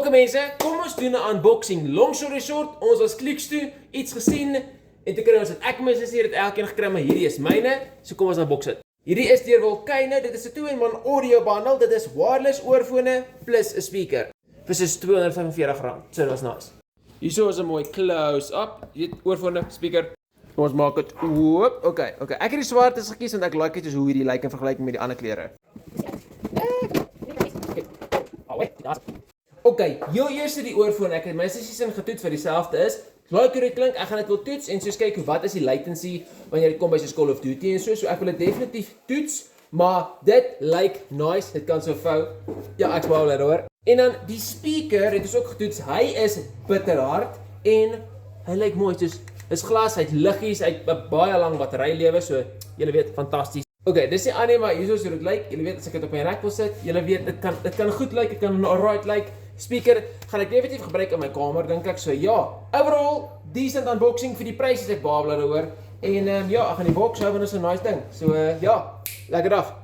Ok mense, kom ons doen 'n unboxing. Long story short, ons was Clicks toe, iets gesien en toe kry ons dit. Ek mis hier het elkeen gekry, maar hierdie is myne. So kom ons unbox dit. Hierdie is deur Volcano. Dit is 'n 2-in-1 audio bundle. Dit is wireless oorfone plus 'n speaker. Vir soos R245. So dit was nice. Hierso is 'n mooi close-up. Hier oorfone, speaker. Kom ons maak dit oop. Okay. Ek het die swart is gekies want ek like dit soos hoe hierdie lyk in vergelyking met die ander kleure. Okay, heel eers die oorfoon. Ek het my sessies in getoets vir dieselfde is. Like hoe dit klink, ek gaan dit wil toets en soos kyk wat is die latency wanneer dit kom by soos Call of Duty en so ek wil dit definitief toets, maar dit lyk nice, dit kan so vou. Ja, ek wou daaroor. En dan die speaker, het ons ook getoets, hy is bitterhard en hy lyk mooi, soos is glas, hy het liggies, hy het 'n baie lang batterylewe, so julle weet, fantasties. Okay, dis die ander, maar hierso so dit lyk. Julle weet as ek dit op my rek wil sit, julle weet dit kan goed lyk, dit kan alright lyk. Speaker gaan ek definitief gebruik in my kamer dink ek. So ja, overall decent unboxing vir die pryse ek baie bly daaroor. En ja, ek gaan die box hou want dit is 'n nice ding. So ja, lekker dag.